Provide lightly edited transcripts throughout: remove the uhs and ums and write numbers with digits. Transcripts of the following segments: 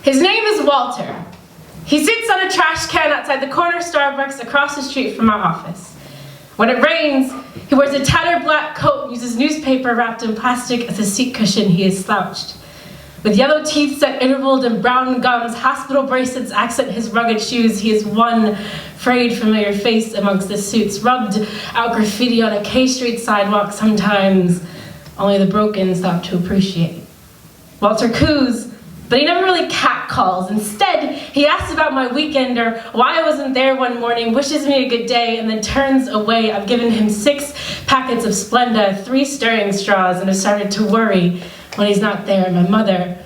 His name is Walter. He sits on a trash can outside the corner Starbucks across the street from my office. When it rains, he wears a tattered black coat and uses newspaper wrapped in plastic as a seat cushion. He is slouched. With yellow teeth set intervaled and brown gums, hospital bracelets accent his rugged shoes. He is one frayed, familiar face amongst the suits, rubbed out graffiti on a K Street sidewalk sometimes only the broken stop to appreciate. Walter coos, but he never really catcalls. Instead, he asks about my weekend or why I wasn't there one morning, wishes me a good day, and then turns away. I've given him 6 packets of Splenda, 3 stirring straws, and have started to worry when he's not there. My mother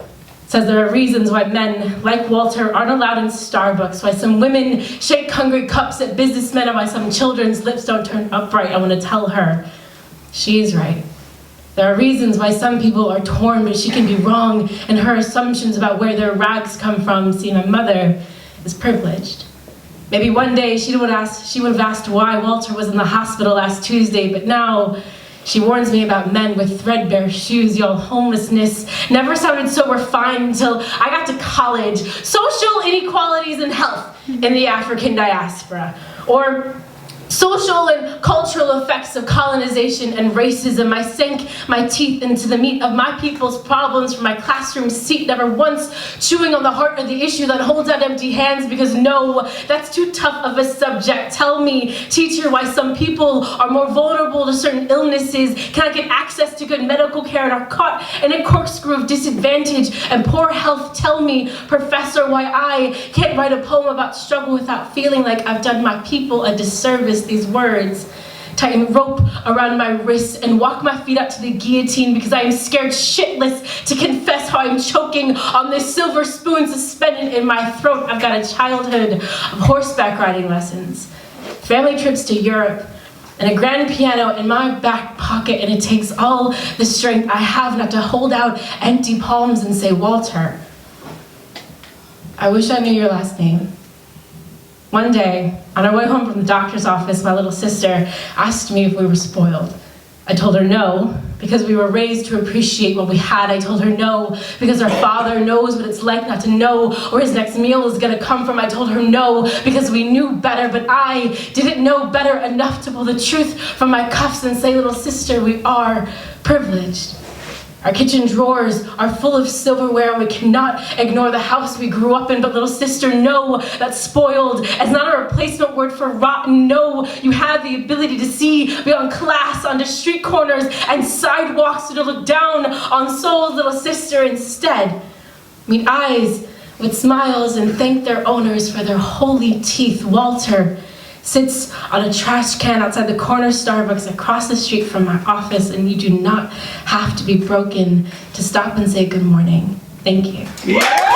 says there are reasons why men like Walter aren't allowed in Starbucks, why some women shake hungry cups at businessmen, and why some children's lips don't turn upright. I want to tell her she's right. There are reasons why some people are torn, but she can be wrong in her assumptions about where their rags come from. See, my mother is privileged. Maybe one day she would have asked why Walter was in the hospital last Tuesday, but now she warns me about men with threadbare shoes. Y'all, homelessness never sounded so refined until I got to college. Social inequalities in health in the African diaspora, or social and cultural effects of colonization and racism. I sank my teeth into the meat of my people's problems from my classroom seat, never once chewing on the heart of the issue that holds out empty hands, because no, that's too tough of a subject. Tell me, teacher, why some people are more vulnerable to certain illnesses, cannot get access to good medical care, and are caught in a corkscrew of disadvantage and poor health. Tell me, professor, why I can't write a poem about struggle without feeling like I've done my people a disservice. These words tighten rope around my wrists and walk my feet out to the guillotine, because I am scared shitless to confess how I'm choking on this silver spoon suspended in my throat. I've got a childhood of horseback riding lessons, family trips to Europe, and a grand piano in my back pocket, and it takes all the strength I have not to hold out empty palms and say, Walter, I wish I knew your last name. One day, on our way home from the doctor's office, my little sister asked me if we were spoiled. I told her no, because we were raised to appreciate what we had. I told her no, because our father knows what it's like not to know where his next meal is gonna come from. I told her no, because we knew better, but I didn't know better enough to pull the truth from my cuffs and say, little sister, we are privileged. Our kitchen drawers are full of silverware, and we cannot ignore the house we grew up in. But little sister, know that spoiled is not a replacement word for rotten. No, you have the ability to see beyond class onto street corners and sidewalks, and to look down on souls, little sister. Instead, meet eyes with smiles and thank their owners for their holy teeth. Walter sits on a trash can outside the corner Starbucks across the street from my office, and you do not have to be broken to stop and say good morning. Thank you. Yeah!